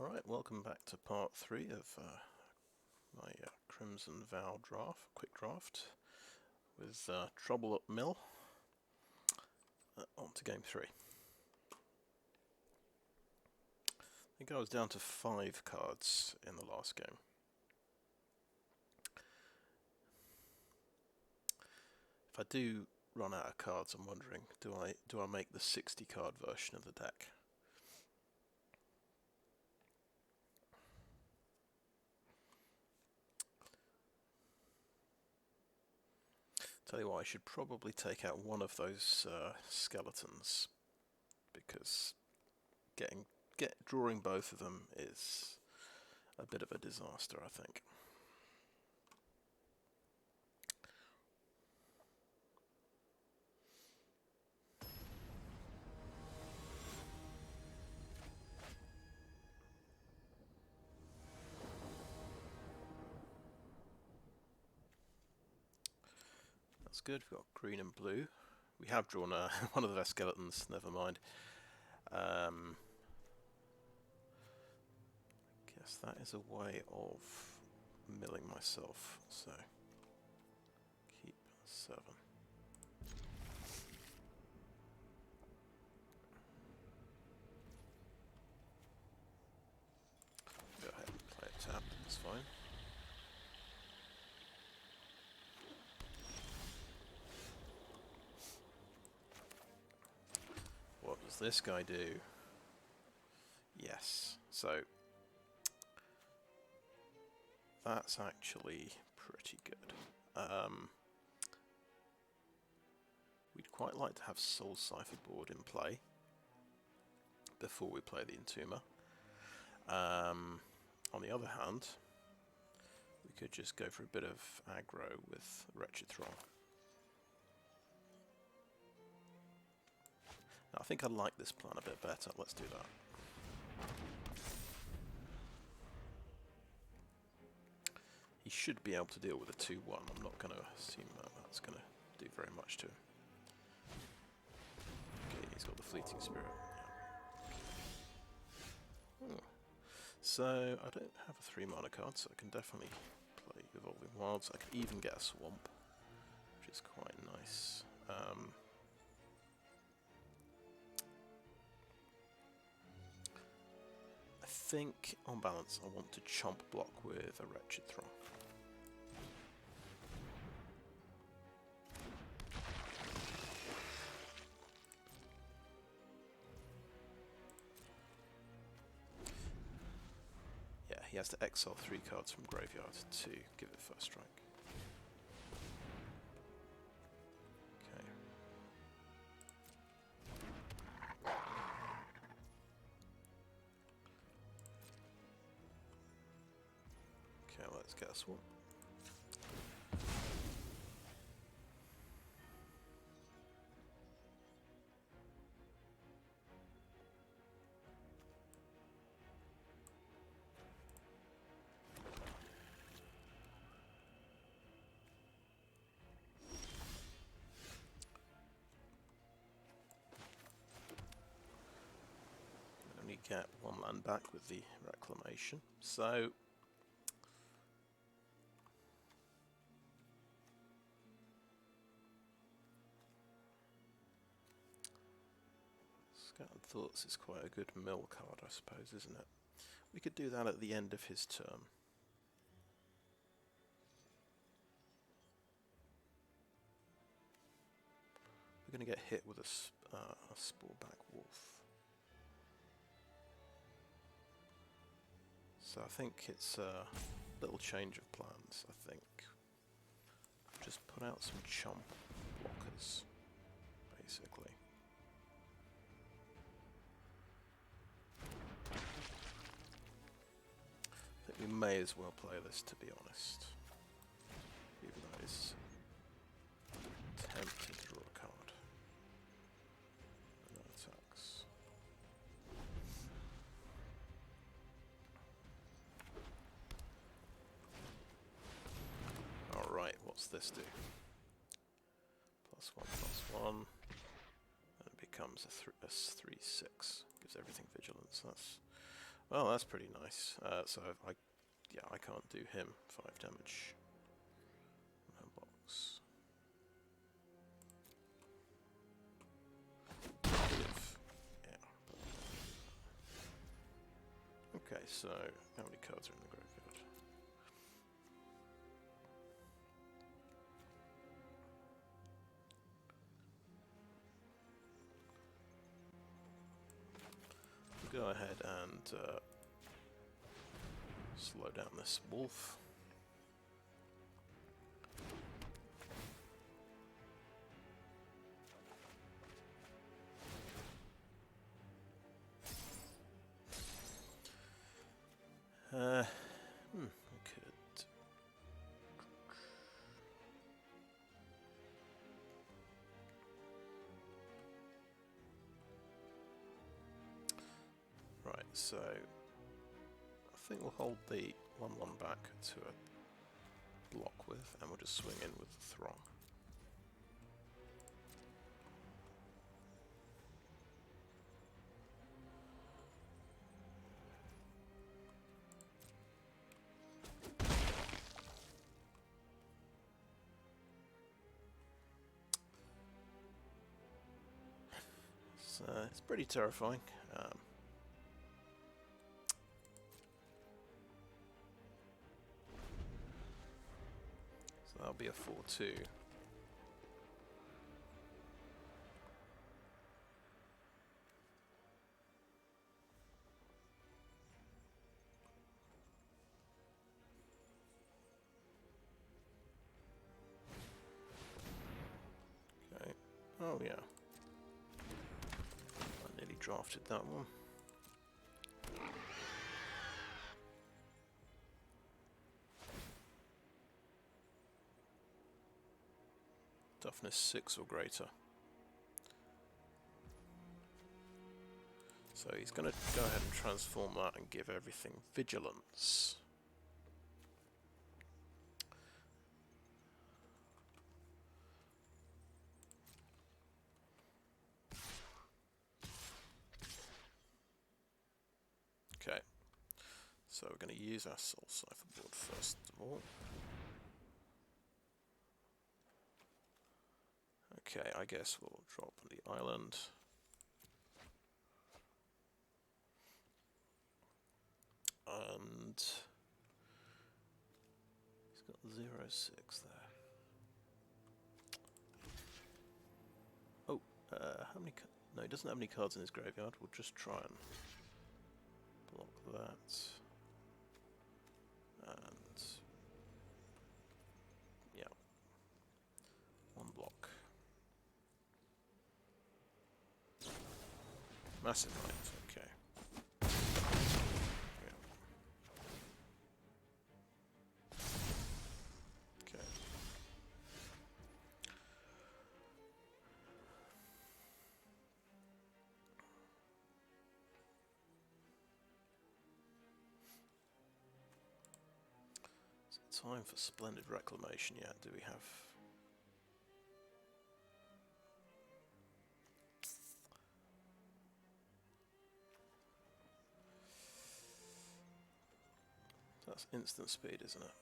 Alright, welcome back to part 3 of my Crimson Vow draft, quick draft, with Trouble at Mill. On to game 3. I think I was down to 5 cards in the last game. If I do run out of cards, I'm wondering, do I make the 60 card version of the deck? Tell you what, I should probably take out one of those skeletons, because drawing both of them is a bit of a disaster, I think. That's good. We've got green and blue. We have drawn one of their skeletons, never mind. Guess that is a way of milling myself, so keep 7. Go ahead and play a tap, that's fine. What does this guy do? Yes, so that's actually pretty good. We'd quite like to have Soul Cipher board in play before we play the Entomber. On the other hand, we could just go for a bit of aggro with Wretched Throng. Now, I think I like this plan a bit better. Let's do that. He should be able to deal with a 2-1. I'm not going to assume that's going to do very much to him. Okay, he's got the Fleeting Spirit. Yeah. So, I don't have a 3-mana card, so I can definitely play Evolving Wilds. I could even get a Swamp, which is quite nice. I think, on balance, I want to chomp block with a Wretched Throng. Yeah, he has to exile 3 cards from graveyard to give it first strike. Okay, let's get a swamp. Only get 1 land back with the Reclamation, so Scattered Thoughts is quite a good mill card, I suppose, isn't it? We could do that at the end of his turn. We're going to get hit with a Sporeback Wolf. So I think it's a little change of plans, I think. Just put out some chomp blockers, basically. I think we may as well play this, to be honest. Even though it's tempting to draw a card. No attacks. Alright, what's this do? +1/+1. And it becomes a 3/6. Gives everything vigilance. That's Well, that's pretty nice. So yeah, I can't do him 5 damage. No box. Yeah. Okay, so how many cards are in the graveyard? Go ahead and slow down this wolf. We could. Right, so I think we'll hold the 1/1 back to a block with, and we'll just swing in with the Throng. So it's pretty terrifying. So that'll be a 4/2. Okay. Oh yeah. I nearly drafted that one. Toughness 6 or greater. So he's going to go ahead and transform that and give everything vigilance. Okay, so we're going to use our Soul Cipher board first of all. Okay, I guess we'll drop the island. And he's got 0/6 there. Oh, how many? No, he doesn't have any cards in his graveyard. We'll just try and block that. And yeah, 1 block. Massive Knight. Okay. Yeah. Okay. Time for Splendid Reclamation yet? Do we have? That's instant speed, isn't it?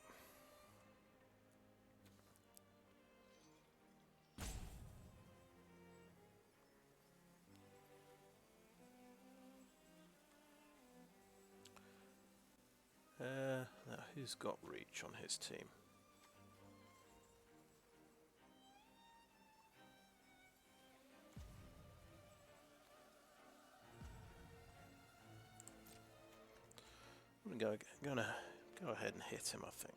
Now who's got reach on his team? I'm gonna go ahead and hit him, I think.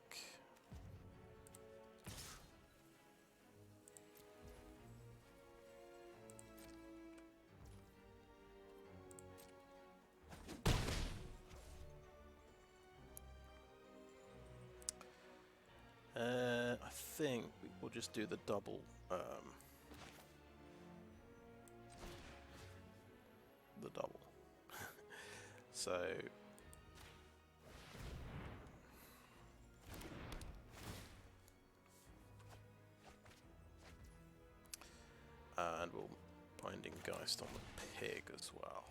I think we'll just do the double. The double. So. And we'll Binding Geist on the pig as well.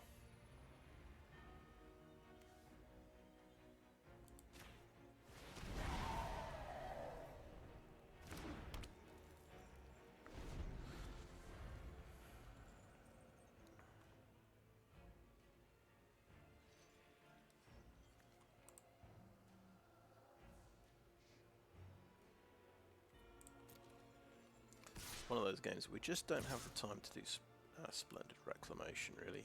one of those games we just don't have the time to do splendid reclamation, really.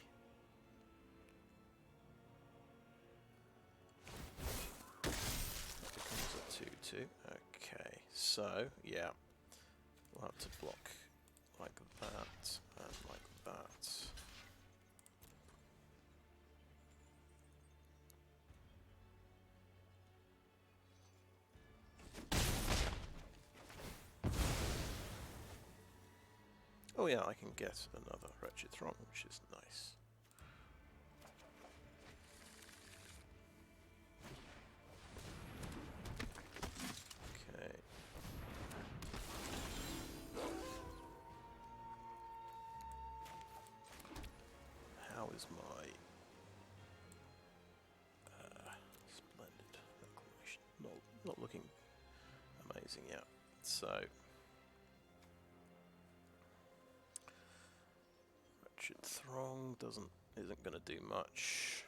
That becomes a 2-2. Okay, so yeah, we'll have to block like that and like that. Oh yeah, I can get another Wretched Throng, which is nice. Okay. How is my splendid reclamation? Not looking amazing yet. So Wretched Throng isn't going to do much.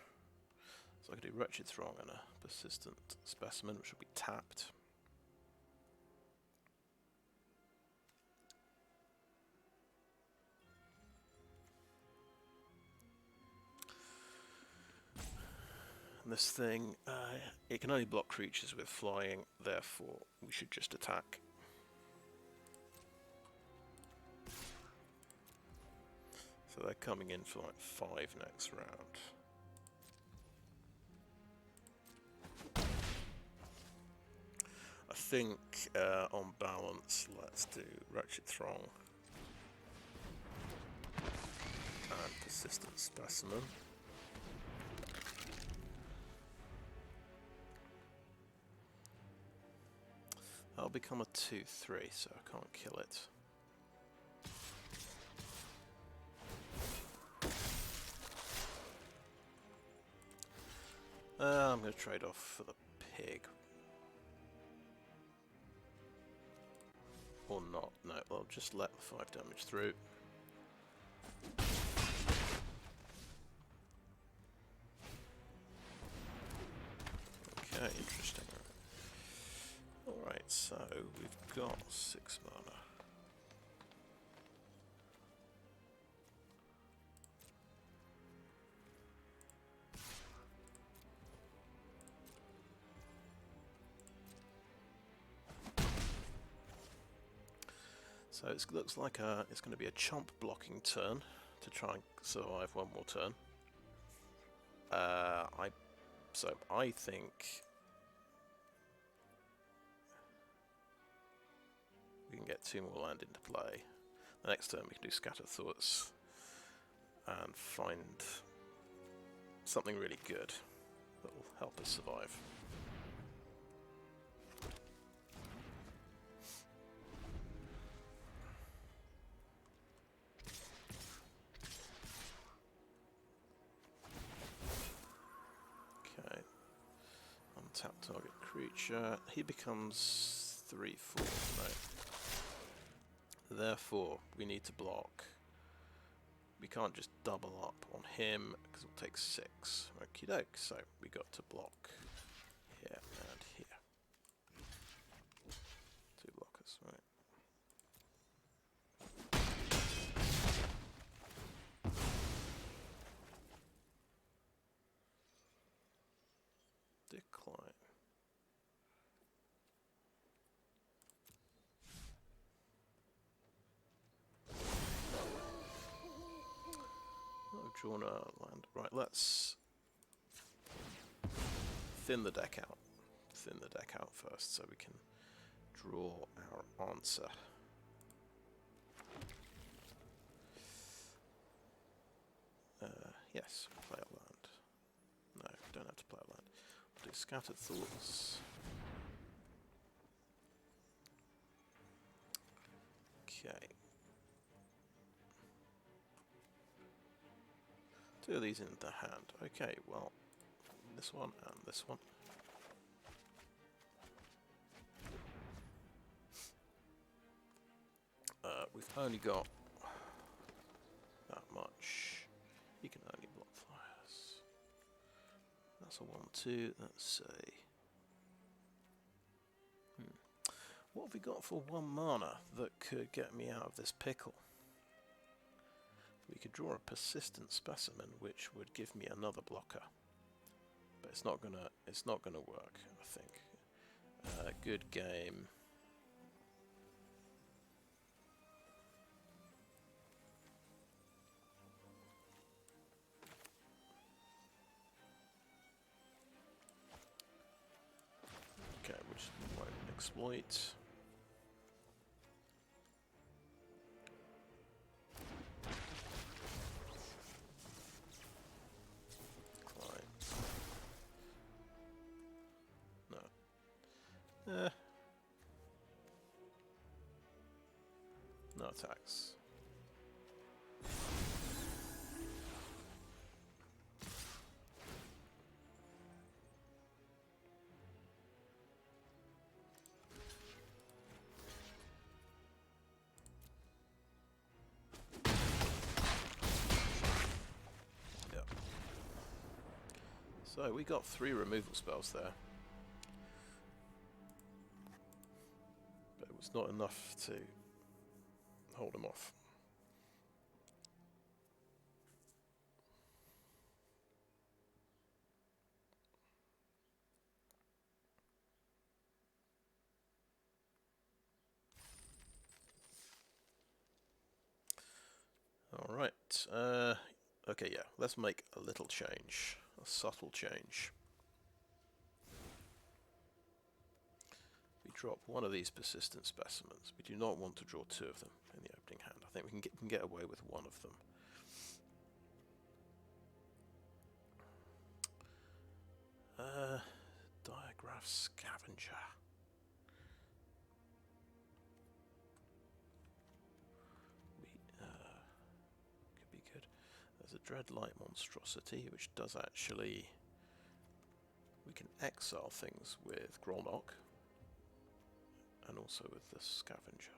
So I can do Wretched Throng and a Persistent Specimen, which will be tapped. And this thing, it can only block creatures with flying, therefore we should just attack. So they're coming in for like 5 next round. I think on balance, let's do Wretched Throng and Persistent Specimen. That'll become a 2-3, so I can't kill it. I'm going to trade off for the pig. Or not. No, I'll just let the 5 damage through. Okay, interesting. Alright, so we've got 6 mana. So it looks like it's going to be a chomp blocking turn to try and survive one more turn. I think we can get 2 more land into play. The next turn we can do Scatter Thoughts and find something really good that will help us survive. Okay. Untap target creature. He becomes 3/4. No. Therefore, we need to block. We can't just double up on him because it'll take 6. Okie doke. So we got to block here and here. 2 blockers, right? Decline. I've drawn a land. Right, let's thin the deck out. Thin the deck out first so we can draw our answer. Yes, play a land. No, don't have to play a land. We'll do Scattered Thoughts. Okay. 2 of these in the hand. Okay, well, this one and this one. We've only got that much. You can only block flyers. That's a 1-2. Let's say. What have we got for 1 mana that could get me out of this pickle? We could draw a persistent specimen, which would give me another blocker, but it's not gonna work, I think. Good game. Okay, which won't exploit. No attacks. Yep. So we got 3 removal spells there. But it was not enough to hold him off. Alright, okay, yeah, let's make a little change, a subtle change. We drop one of these persistent specimens. We do not want to draw 2 of them in the opening hand. I think we can get away with 1 of them. Diagraph Scavenger. Could be good. There's a Dreadlight Monstrosity, which does actually... We can exile things with Grolnok, and also with the Scavenger.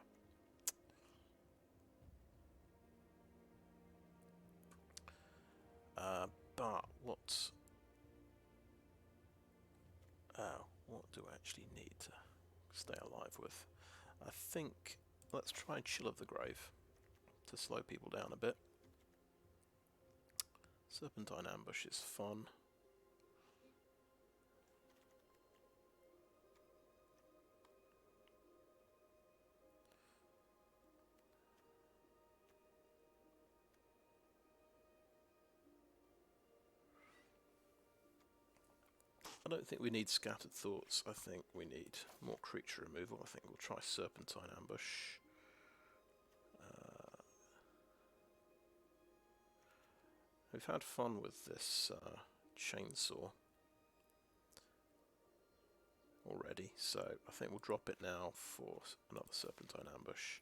But what do I actually need to stay alive with? I think let's try Chill of the Grave to slow people down a bit. Serpentine Ambush is fun. I don't think we need Scattered Thoughts. I think we need more creature removal. I think we'll try Serpentine Ambush. We've had fun with this chainsaw already, so I think we'll drop it now for another Serpentine Ambush.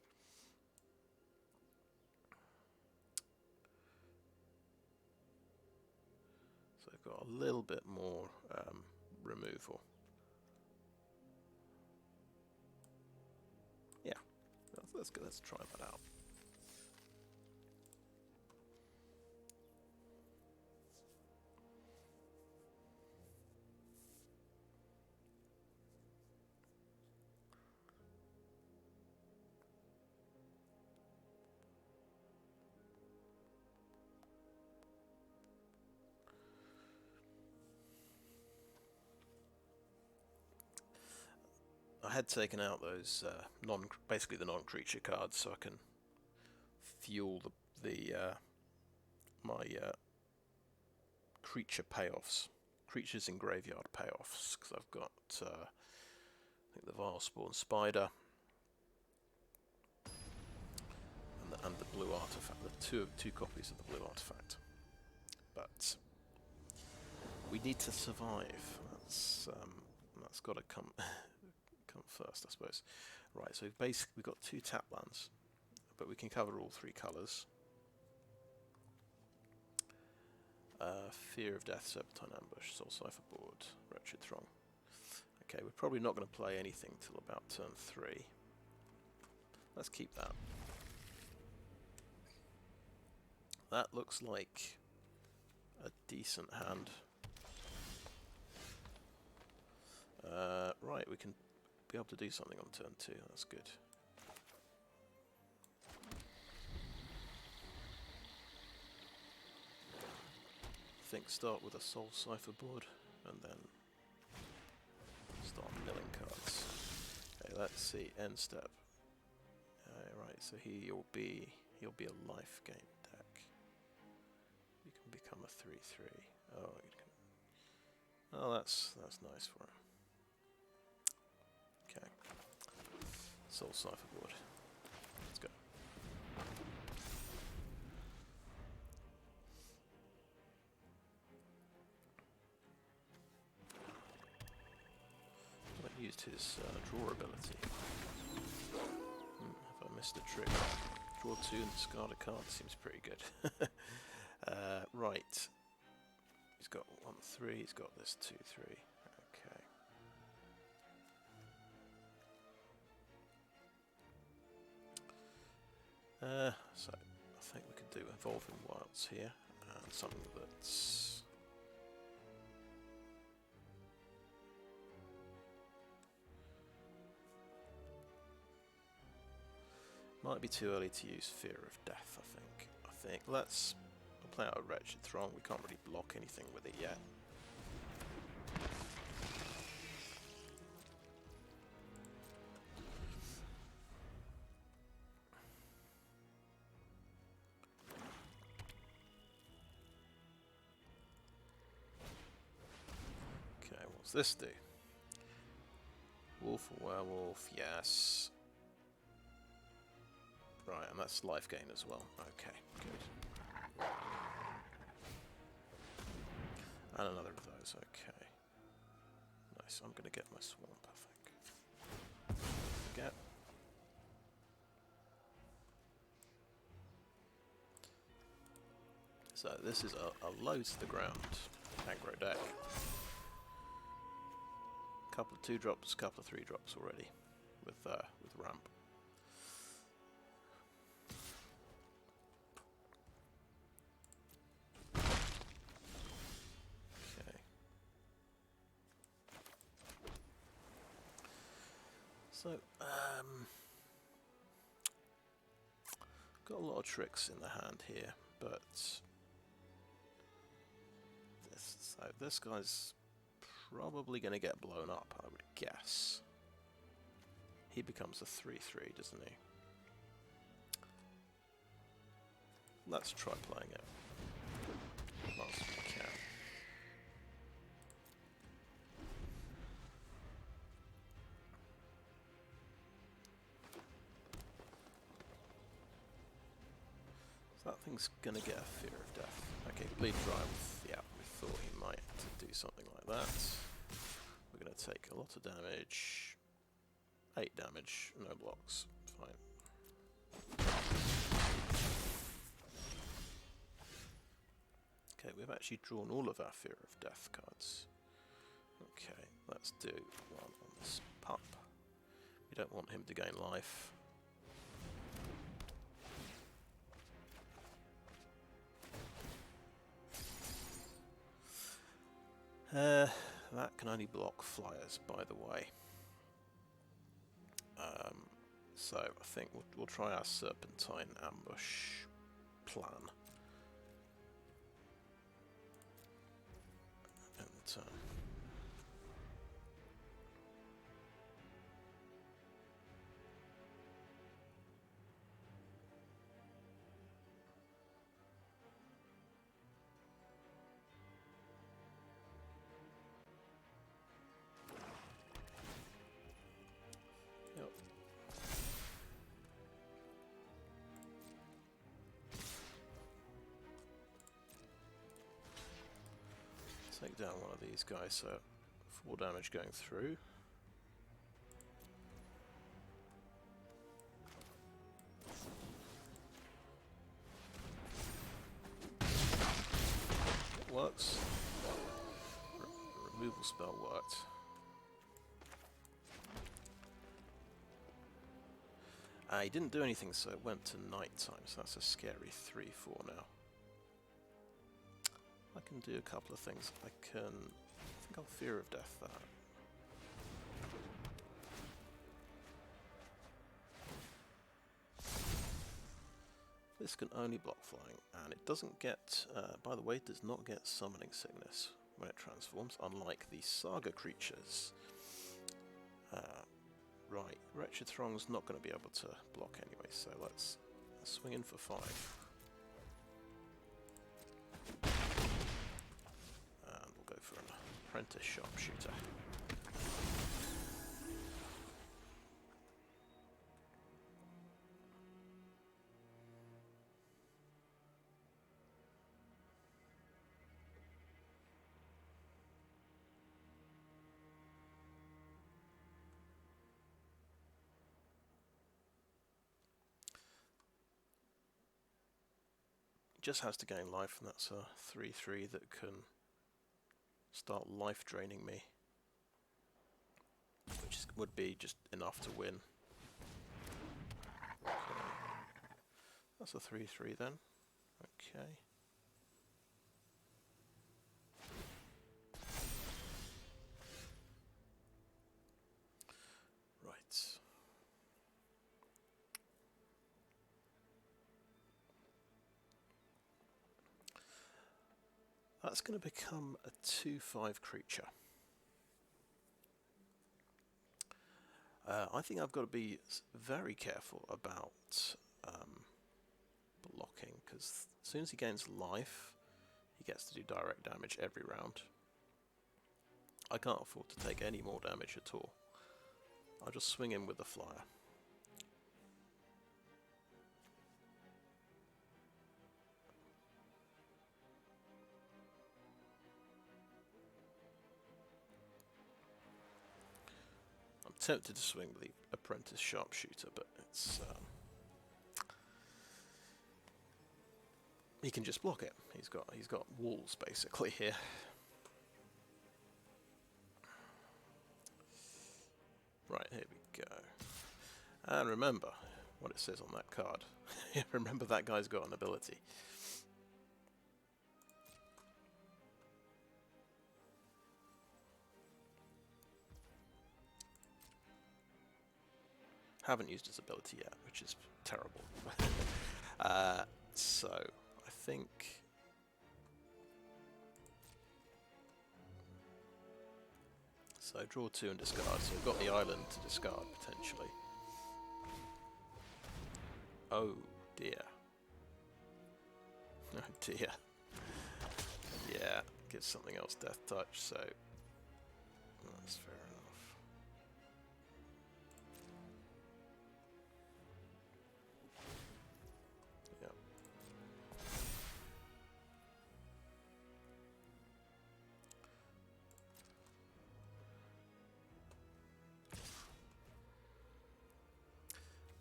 So I've got a little bit more removal. Yeah, let's try that out. I had taken out those basically the non-creature cards, so I can fuel my creature payoffs, creatures in graveyard payoffs, because I've got I think the Vilespawn Spider and the blue artifact, the two copies of the blue artifact. But we need to survive. That's got to come first, I suppose. Right, so basically we've got 2 tap lands, but we can cover all 3 colours. Fear of Death, Serpentine Ambush, Soul Cipher Board, Wretched Throng. Okay, we're probably not going to play anything till about turn 3. Let's keep that. That looks like a decent hand. Right, we can be able to do something on turn 2. That's good. I think start with a Soul Cipher board and then start milling cards. Okay, let's see. End step. Right, so he'll be a life gain deck. You can become a 3/3. Oh, you can. Oh, that's nice for him. Okay. Soul Cipher board. Let's go. I used his draw ability. Have I missed a trick? Draw 2 and discard a card seems pretty good. Right. He's got 1/3, he's got this 2/3. Okay. So I think we could do Evolving Wilds here, and something that's might be too early to use Fear of Death. I think let's play out a Wretched Throng. We can't really block anything with it yet. Okay, what's this do? Wolf or werewolf? Yes. Right, and that's life gain as well. Okay, good. And another of those, okay. Nice, I'm gonna get my swamp, I think. Forget. So this is a low to the ground aggro deck. Couple of 2-drops, couple of 3-drops already with ramp. Okay. So got a lot of tricks in the hand here, but this guy's probably going to get blown up, I would guess. He becomes a 3/3, doesn't he? Let's try playing it whilst we can. So that thing's going to get a Fear of Death. Okay, Bleed Drive, yeah, we thought he might do something like that. We're going to take a lot of damage. 8 damage, no blocks, fine. Okay, we've actually drawn all of our Fear of Death cards. Okay, let's do one on this pup. We don't want him to gain life. That can only block flyers, by the way. So I think we'll try our Serpentine Ambush plan. And yep. Take down one of these guys, so 4 damage going through. It works. Removal spell worked. He didn't do anything, so it went to night time, so that's a scary 3/4 now. I can do a couple of things. I think I'll Fear of Death that. This can only block flying, and it doesn't get, by the way, it does not get summoning sickness when it transforms, unlike the saga creatures. Right, Wretched Throng's not going to be able to block anyway, so let's swing in for 5. And we'll go for an apprentice sharpshooter. Just has to gain life, and that's a 3/3 that can start life draining me, which would be just enough to win. Okay. That's a 3/3 then. Okay. Right. That's going to become a 2/5 creature. I think I've got to be very careful about blocking, because as soon as he gains life, he gets to do direct damage every round. I can't afford to take any more damage at all. I'll just swing in with the flyer. I'm tempted to swing with the apprentice sharpshooter, but it's he can just block it. He's got walls basically here. Right, here we go. And remember what it says on that card. Remember that guy's got an ability. Haven't used his ability yet, which is terrible. So, I think... So, draw 2 and discard. So, we've got the island to discard, potentially. Oh, dear. Oh, dear. Yeah, get something else death touch, so... That's fair enough. Yep.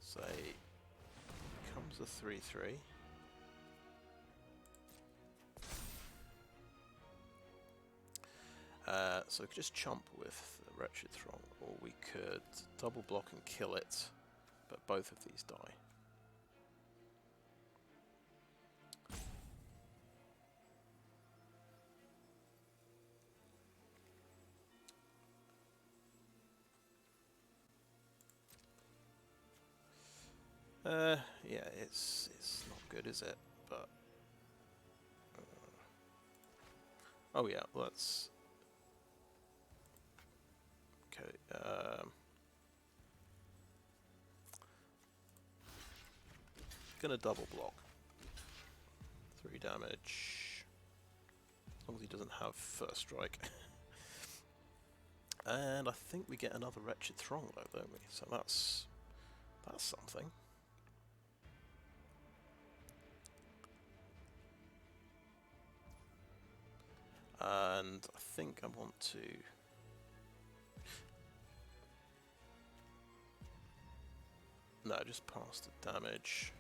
Say, comes the 3/3. So we could just chomp with the Wretched Throng, or we could double block and kill it, but both of these die. Yeah, it's not good, is it? But oh yeah, let's. Okay. Gonna double block. 3 damage. As long as he doesn't have first strike. And I think we get another Wretched Throng though, don't we? So that's something. And I think I want to... No, just pass the damage.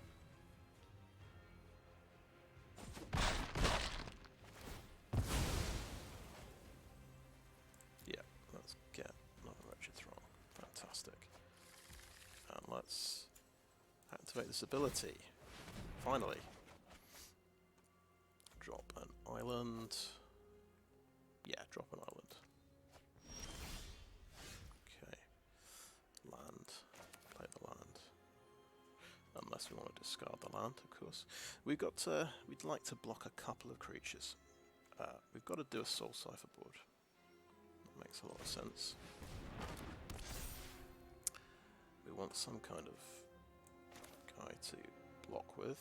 Yeah, let's get another Wretched Throng. Fantastic. And let's activate this ability. Finally. Drop an island. Yeah, drop an island. Okay. Land. Play the land. And unless we want to discard the land, of course. We'd like to block a couple of creatures. We've got to do a Soul Cipher board. That makes a lot of sense. We want some kind of guy to block with.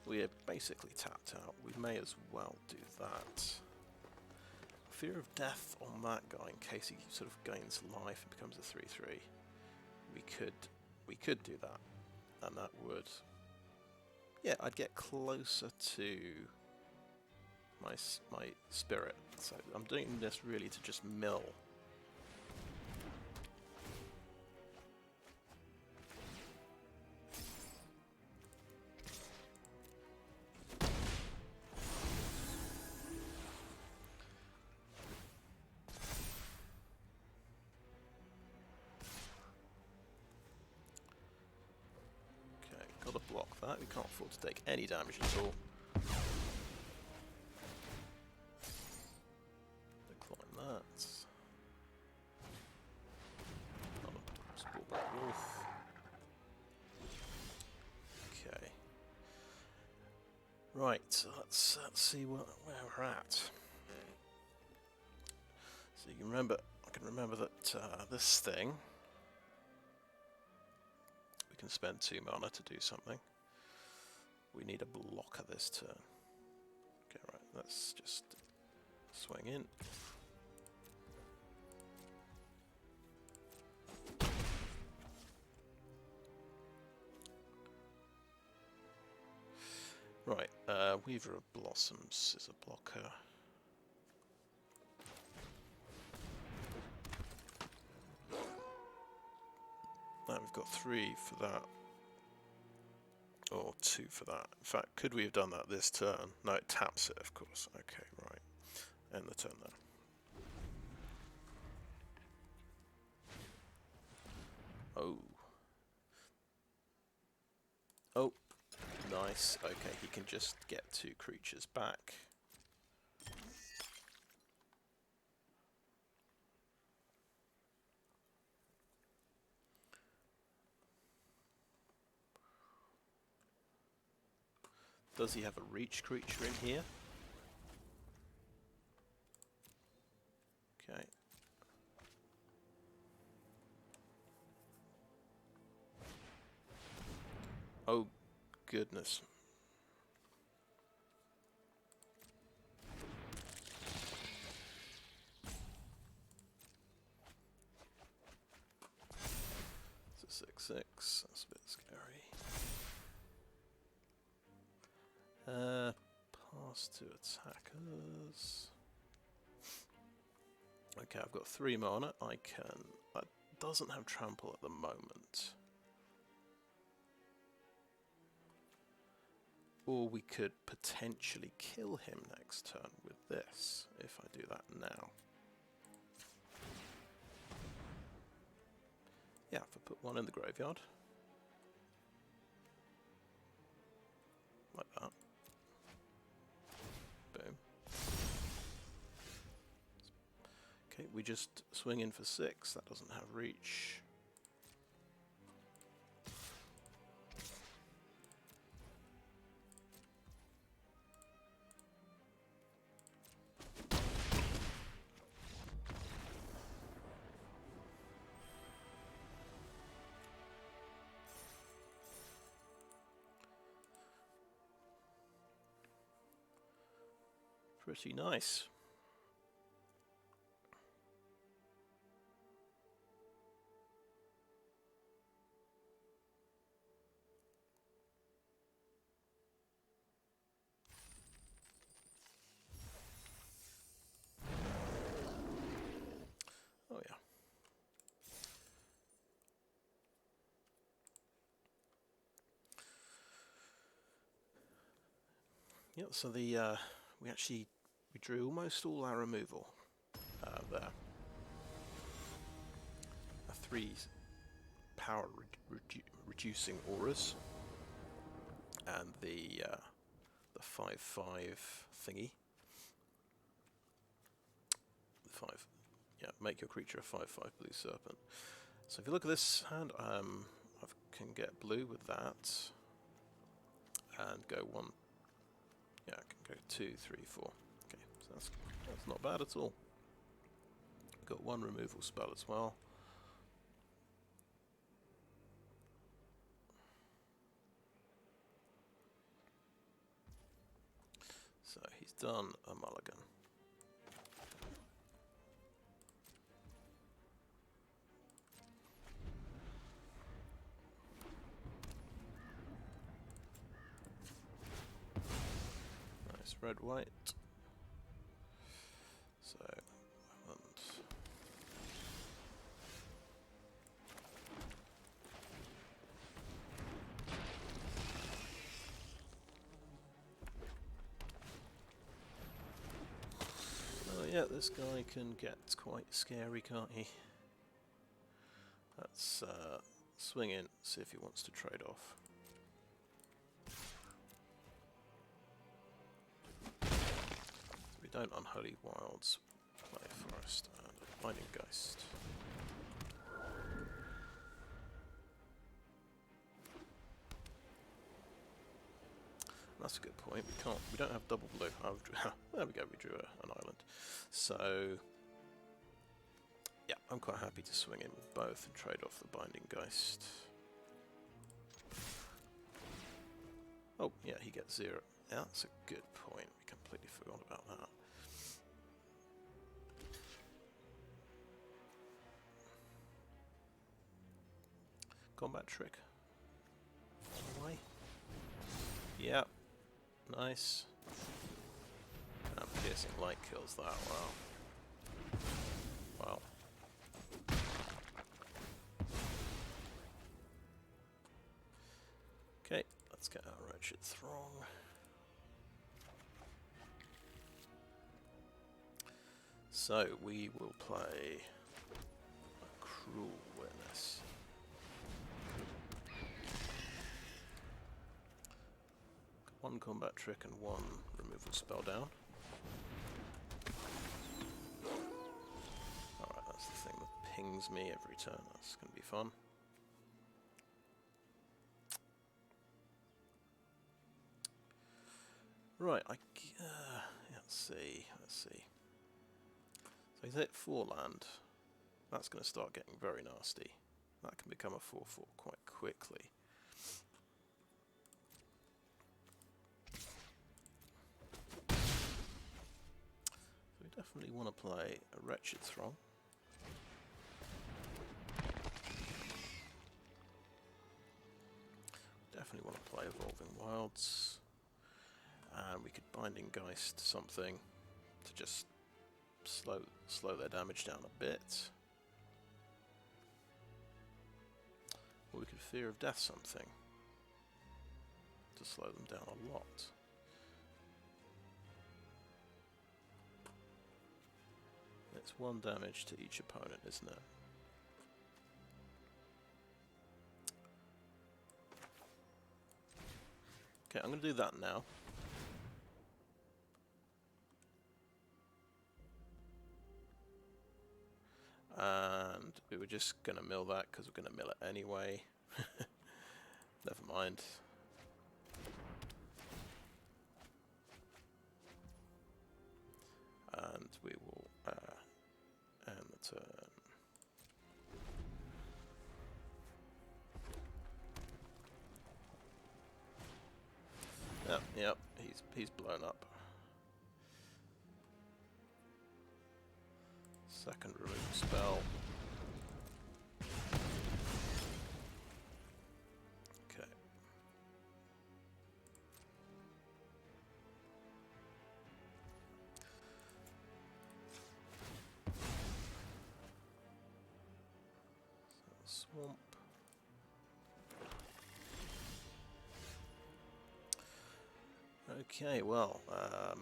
We're basically tapped out. We may as well do that. Fear of death on that guy in case he sort of gains life and becomes a 3/3. We could do that, and that would, yeah, I'd get closer to my spirit. So I'm doing this really to just mill. Got to block that. We can't afford to take any damage at all. Decline that. Spellback Wolf. Okay. Right, so let's see where we're at. So you can remember, I can remember that this thing, we can spend 2 mana to do something. We need a blocker this turn. Okay, right, let's just swing in. Right, Weaver of Blossoms is a blocker. Now we've got 3 for that. Or 2 for that. In fact, could we have done that this turn? No, it taps it, of course. Okay, right. End the turn there. Oh. Oh. Nice. Okay, he can just get 2 creatures back. Does he have a reach creature in here? Okay. Oh, goodness. It's a 6/6. That's a bit scary. Pass to attackers. Okay, I've got 3 mana. I can... That doesn't have trample at the moment. Or we could potentially kill him next turn with this, if I do that now. Yeah, if I put 1 in the graveyard. Like that. Boom. Okay, we just swing in for 6. That doesn't have reach. Pretty nice. Oh yeah. Yep, so the we drew almost all our removal there. A 3 power reducing auras and the 5/5 thingy. The yeah, make your creature a 5/5 blue serpent. So if you look at this hand, I can get blue with that, and go 1. Yeah, I can go 2, 3, 4. Okay, so that's not bad at all. Got 1 removal spell as well. So he's done a mulligan. Nice red white. So and oh yeah, this guy can get quite scary, can't he? Let's swing in, see if he wants to trade off. We don't Unholy Wilds, play Forest and a Binding Geist. That's a good point. We don't have double blue. Oh, there we go. We drew an island. So yeah, I'm quite happy to swing in with both and trade off the Binding Geist. Oh yeah, he gets 0. Yeah, that's a good point. We completely forgot about that. Combat trick. Away. Yep. Nice. And piercing light kills that. Wow. Wow. Okay, let's get our Wretched Throng. So we will play a Cruel Witness. One combat trick and 1 removal spell down. Alright, that's the thing that pings me every turn. That's going to be fun. Right, let's see. So he's hit 4 land. That's going to start getting very nasty. That can become a 4/4 quite quickly. We definitely want to play a Wretched Throng. Definitely want to play Evolving Wilds. And we could Binding Geist something to just slow their damage down a bit. Or we could Fear of Death something to slow them down a lot. It's 1 damage to each opponent, isn't it? Okay, I'm going to do that now. And we were just going to mill that because we're going to mill it anyway. Never mind. And we will end the turn. Yep, he's blown up. Second removal spell. Okay. So swamp. Okay, well, I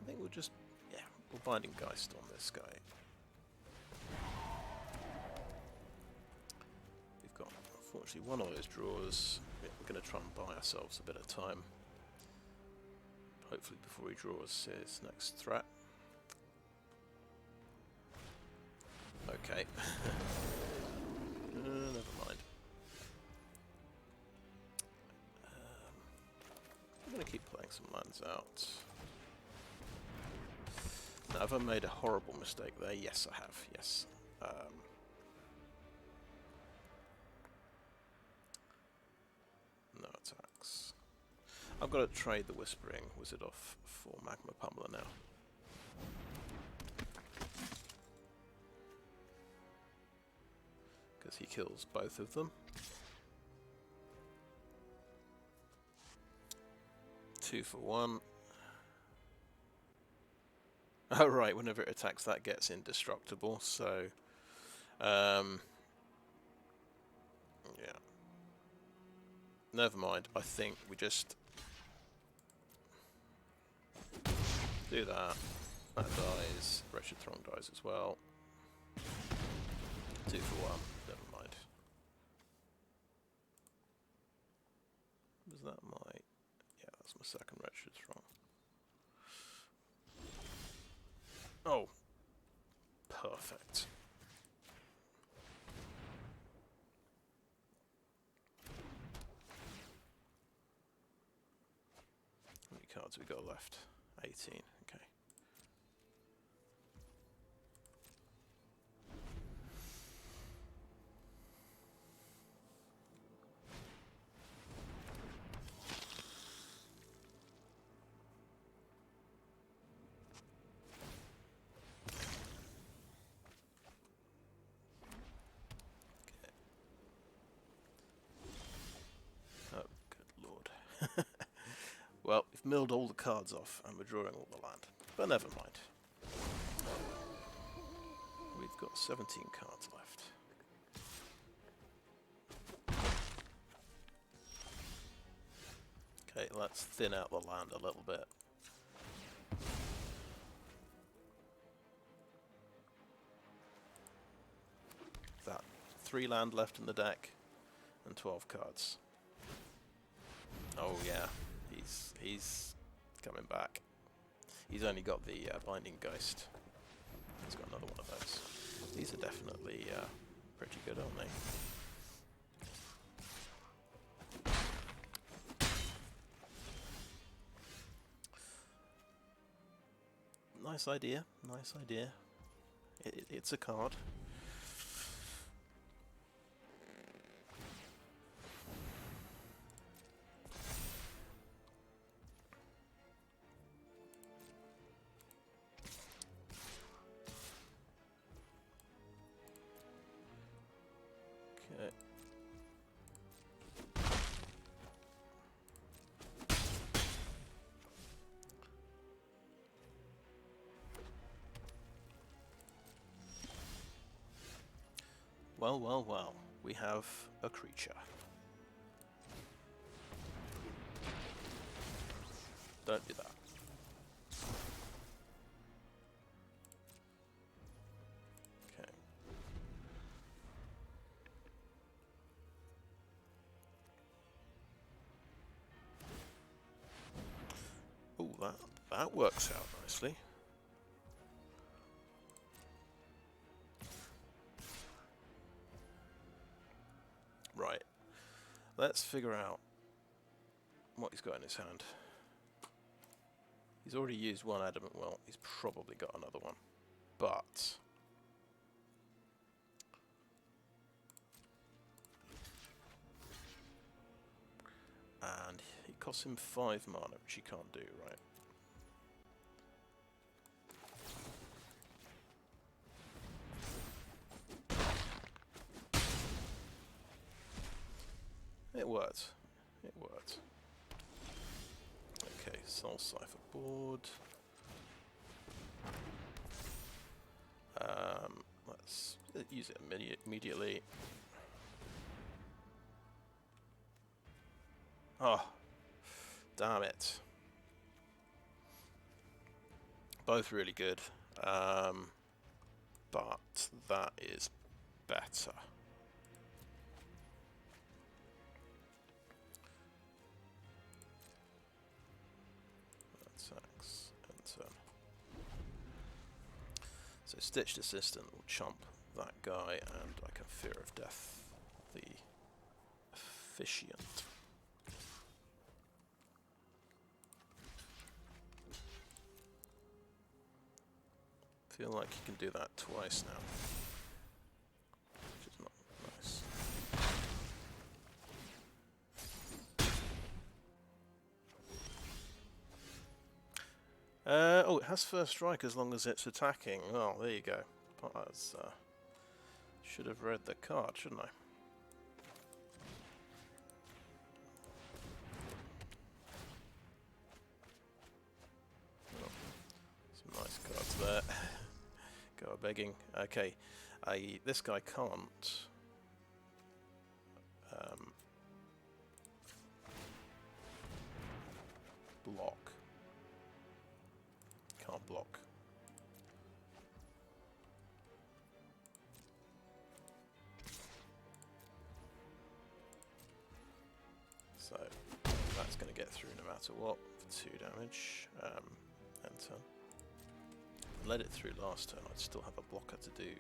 think we'll just, we'll Binding Geist on this guy. We've got, Unfortunately, one of those draws, we're going to try and buy ourselves a bit of time. Hopefully before he draws his next threat. Okay. Never mind. I'm going to keep playing some lands out. Now, have I made a horrible mistake there? Yes, I have. Yes. No attacks. I've got to trade the Whispering Wizard off for Magma Pummeler now. Because he kills both of them. 2 for 1. Oh right, whenever it attacks that gets indestructible, so yeah. Never mind, I think we just do that. That dies. Wretched Throng dies as well. 2 for 1, never mind. Was that my... yeah, that's my second Wretched Throng. Oh, perfect. How many cards have we got left? 18, okay. Oh, good lord. Well, we've milled all the cards off and we're drawing all the land. But never mind. We've got 17 cards left. Okay, let's thin out the land a little bit. That 3 land left in the deck and 12 cards. Oh yeah, he's coming back. He's only got the Binding Ghost. He's got another one of those. These are definitely pretty good, aren't they? Nice idea, nice idea. It's a card. Okay. Well, well, well. We have a creature. Don't do that. Okay. Oh, that works out nicely. Right. Let's figure out what he's got in his hand. He's already used one Adamant Well. He's probably got another one. But... and he costs him 5 mana, which he can't do, right? It worked. It worked. Okay, Soul Cipher board. Let's use it immediately. Oh, damn it. Both really good, but that is better. Stitched Assistant will chomp that guy, and I can Fear of Death the Officiant. Feel like you can do that twice now, which is not nice. Oh, it has first strike as long as it's attacking. Well, there you go. Should have read the card, shouldn't I? Oh, some nice cards there. Go begging. Okay, this guy can't. Block. Can't block. So that's going to get through no matter what for 2 damage. Enter. Let it through last turn. I'd still have a blocker to do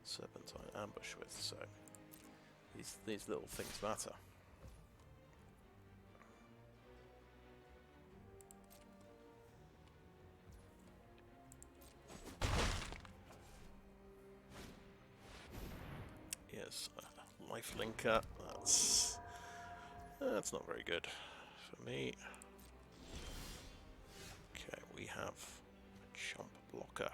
Serpentine Ambush with. So these little things matter. Yes, life linker. That's not very good for me. Okay, we have a chump blocker.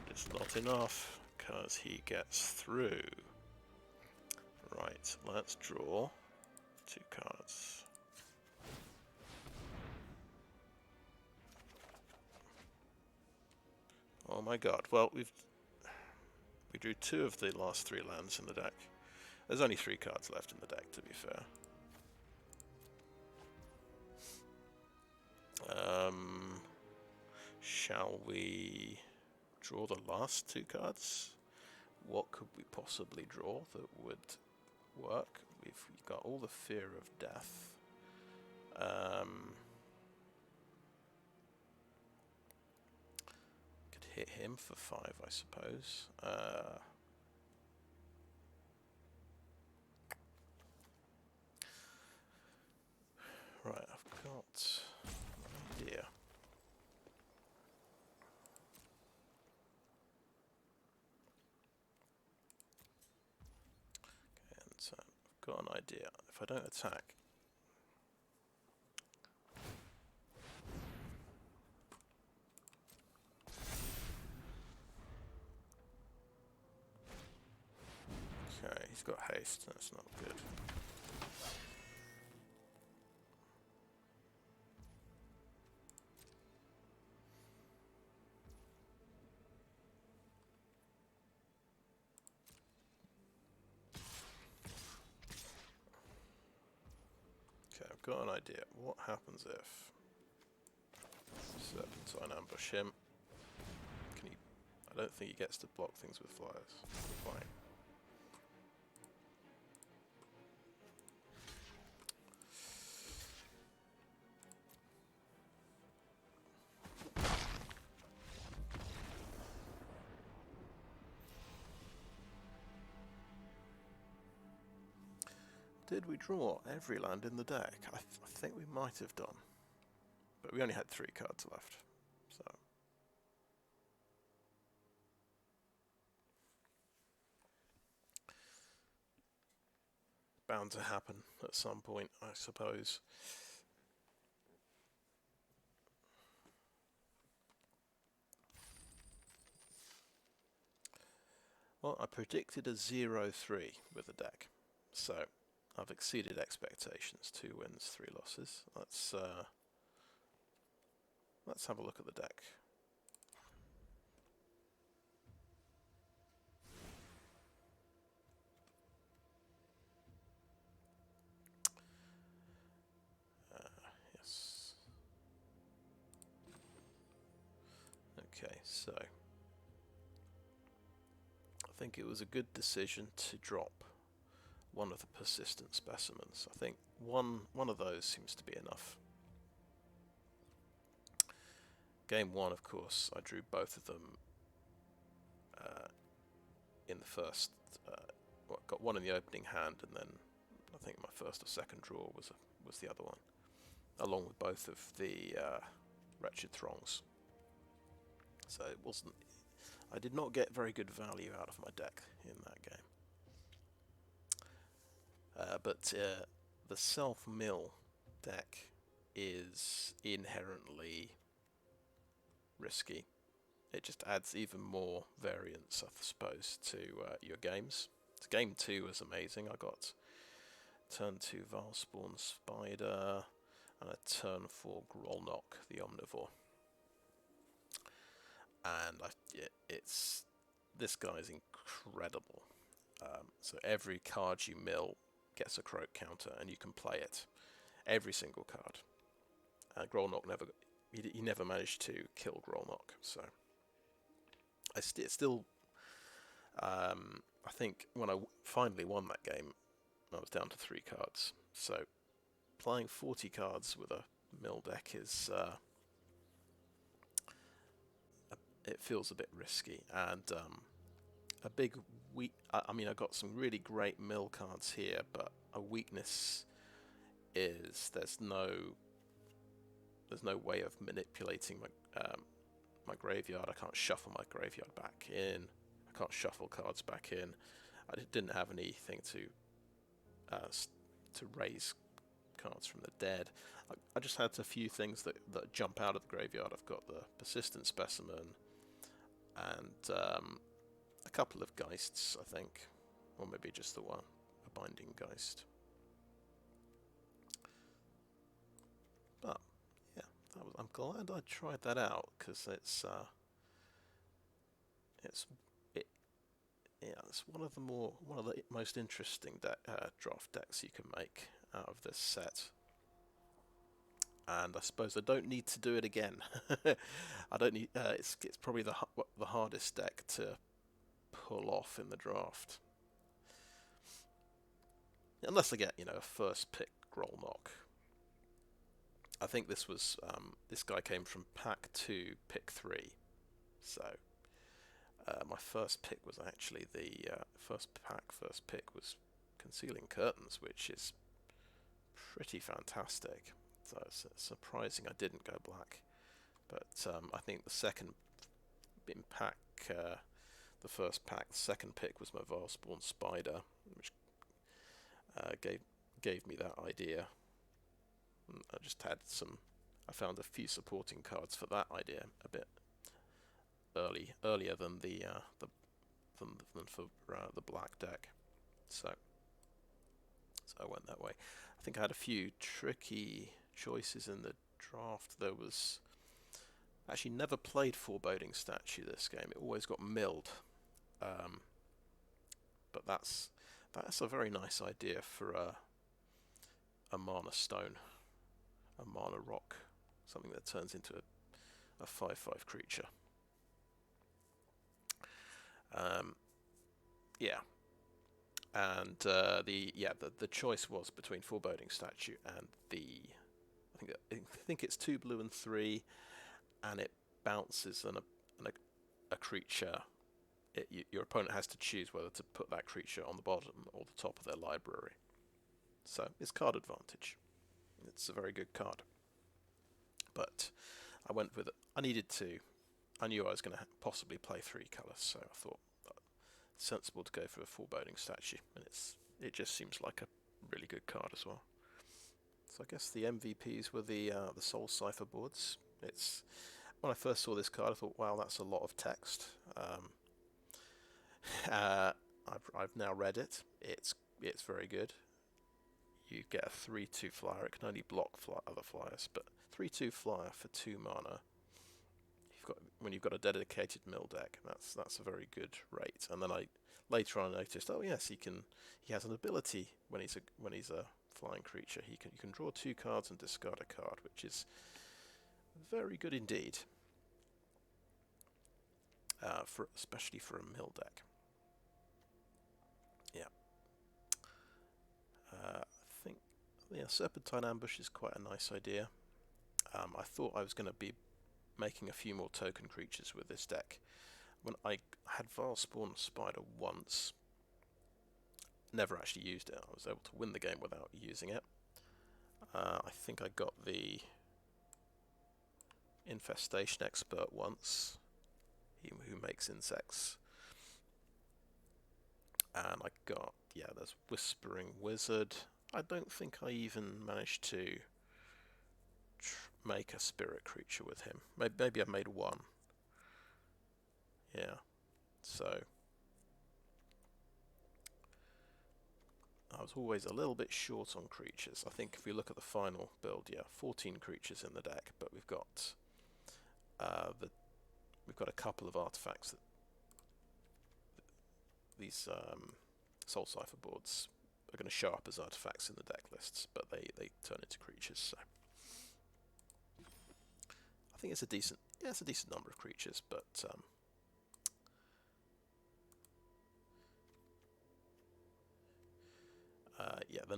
It's not enough because he gets through. Right, let's draw 2 cards. Oh my god, well we drew 2 of the last 3 lands in the deck. There's only 3 cards left in the deck, to be fair. Shall we draw the last 2 cards? What could we possibly draw that would work? We've got all the Fear of Death. Could hit him for 5, I suppose. Right, I've got an idea. Okay, and so I've got an idea. If I don't attack, okay, he's got haste. That's not good. I've got an idea. What happens if Serpentine ambush him? Can he? I don't think he gets to block things with flyers. Fine. Did we draw every land in the deck? I think we might have done. But we only had 3 cards left. So. Bound to happen at some point, I suppose. Well, I predicted a 0-3 with the deck. So I've exceeded expectations. 2 wins, 3 losses. Let's have a look at the deck. Yes. Okay, so I think it was a good decision to drop one of the persistent specimens. I think one of those seems to be enough. game one, of course, I drew both of them in the first. Got one in the opening hand, and then I think my first or second draw was the other one, along with both of the Wretched Throngs. So it wasn't. I did not get very good value out of my deck in that game. But the self-mill deck is inherently risky. It just adds even more variance, I suppose, to your games. So game 2 was amazing. I got turn 2 Valspawn Spider and a turn 4 Grolnok, the Omnivore. And this guy is incredible. So every card you mill gets a Croak counter, and you can play it. Every single card. Grolnok he never managed to kill Grolnok, so I think when I finally won that game, I was down to 3 cards. So playing 40 cards with a mill deck is it feels a bit risky, and a big I mean, I got some really great mill cards here, but a weakness is there's no way of manipulating my graveyard. I can't shuffle my graveyard back in. I can't shuffle cards back in. I didn't have anything to raise cards from the dead. I just had a few things that jump out of the graveyard. I've got the Persistent Specimen and a couple of Geists, I think, or maybe just the one, a Binding Geist. But yeah, I'm glad I tried that out, because it's one of the most interesting draft decks you can make out of this set. And I suppose I don't need to do it again. I don't need. It's probably the hardest deck to pull off in the draft, unless I get a first pick Grolnok. I think this guy came from pack 2, pick 3. So my first pick was actually the first pick was Concealing Curtains, which is pretty fantastic. So it's surprising I didn't go black. But I think the second in pack, the first pack, the second pick was my Valspawn Spider, which gave me that idea. I just had I found a few supporting cards for that idea a bit earlier than than for the black deck. So I went that way. I think I had a few tricky choices in the draft. There was actually never played Foreboding Statue this game. It always got milled, but that's a very nice idea for a mana stone, a mana rock, something that turns into a 5/5 creature. Yeah. And the choice was between Foreboding Statue and I think it's 2 blue and 3, and it bounces a creature. Your opponent has to choose whether to put that creature on the bottom or the top of their library. So it's card advantage. It's a very good card. But I went with it. I knew I was going to possibly play 3 colours, so I thought sensible to go for a Foreboding Statue, and it just seems like a really good card as well. So I guess the MVPs were the Soul Cipher boards. When I first saw this card, I thought, wow, that's a lot of text. I've now read it. It's very good. You get a 3/2 flyer. It can only block other flyers, but 3/2 flyer for 2 mana. When you've got a dedicated mill deck, that's a very good rate. And then later on I noticed, oh yes, he has an ability when he's a flying creature. You can draw 2 cards and discard a card, which is very good indeed. Especially for a mill deck. Yeah. I think Serpentine Ambush is quite a nice idea. I thought I was going to be making a few more token creatures with this deck. When I had Vile Spawn Spider once, never actually used it. I was able to win the game without using it. I think I got the Infestation Expert once, who makes insects. And I got, yeah, there's Whispering Wizard. I don't think I even managed to make a spirit creature with him. Maybe I made one. Yeah, so I was always a little bit short on creatures. I think if we look at the final build, yeah, 14 creatures in the deck, but we've got we've got a couple of artifacts that these Soul Cipher boards are going to show up as artifacts in the deck lists, but they turn into creatures. So I think it's a decent number of creatures, but yeah, they're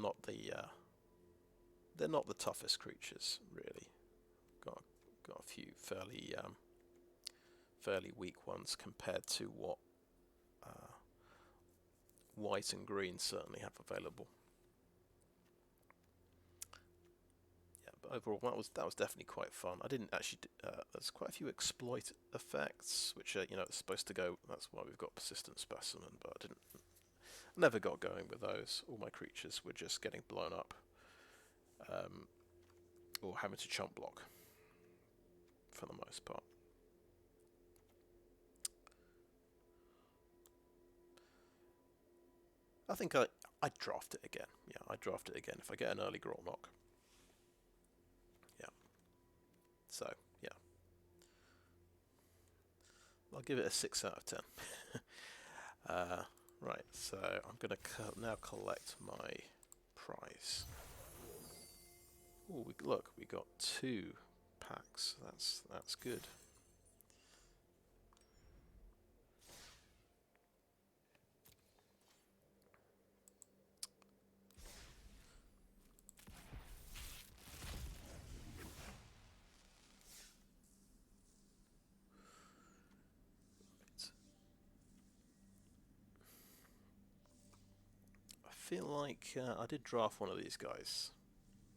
not the toughest creatures really. Got a few fairly weak ones compared to what white and green certainly have available. Yeah, but overall that was definitely quite fun. I didn't actually. There's quite a few exploit effects, which are supposed to go. That's why we've got Persistent Specimen, but I never got going with those. All my creatures were just getting blown up, or having to chump block for the most part. I think I'd draft it again. Yeah, I'd draft it again if I get an early Grot knock. Yeah. So, yeah. I'll give it a 6 out of 10. Right, so I'm going to now collect my prize. Oh, look, we got 2 packs. That's good. I feel like I did draft one of these guys.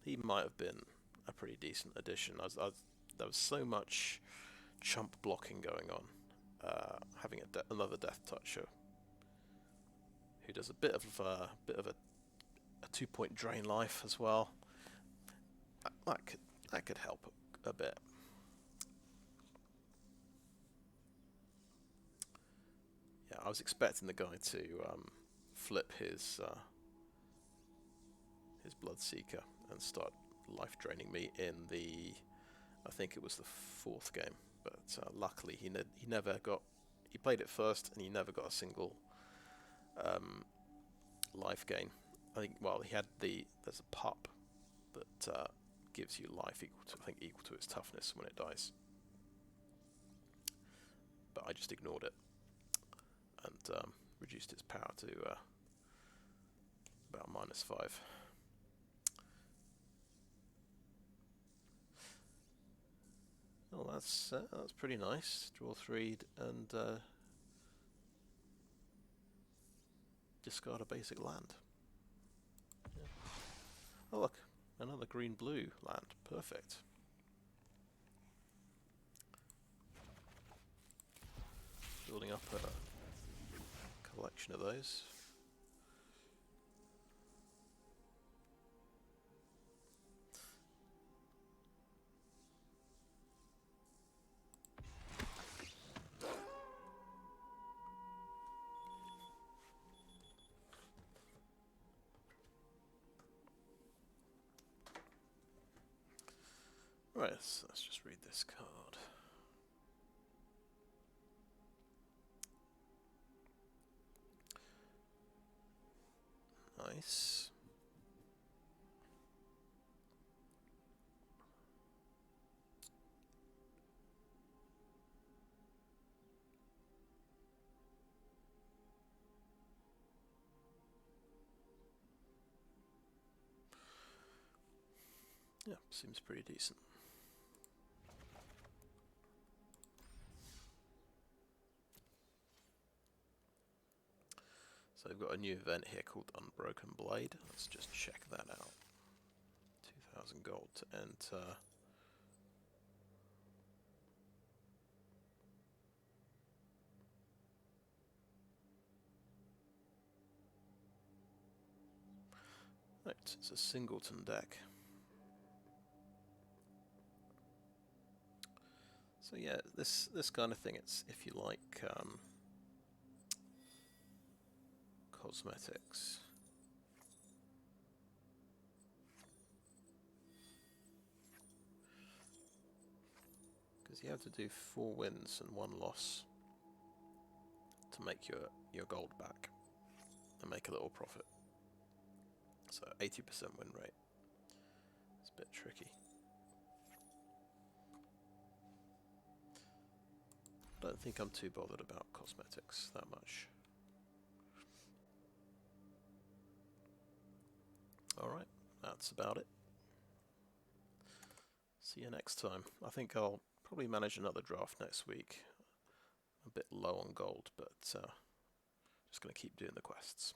He might have been a pretty decent addition. There was so much chump blocking going on. Having another Death Toucher who does a bit of a 2-point drain life as well. That could help a bit. Yeah, I was expecting the guy to flip his Bloodseeker and start life draining me in the, I think it was the 4th game, but luckily he never got. He played it first and he never got a single life gain. I think he had there's a pup that gives you life equal to its toughness when it dies, but I just ignored it and reduced its power to about -5. Oh, that's pretty nice. Draw 3 and discard a basic land. Yeah. Oh look, another green-blue land. Perfect. Building up a collection of those. Right, so let's just read this card. Nice. Yeah, seems pretty decent. So we've got a new event here called Unbroken Blade. Let's just check that out. 2,000 gold to enter. Right, it's a singleton deck. So yeah, this kind of thing, it's if you like cosmetics. Because you have to do 4 wins and 1 loss to make your gold back and make a little profit. So 80% win rate. It's a bit tricky. I don't think I'm too bothered about cosmetics that much. Alright, that's about it. See you next time. I think I'll probably manage another draft next week. A bit low on gold, but just going to keep doing the quests.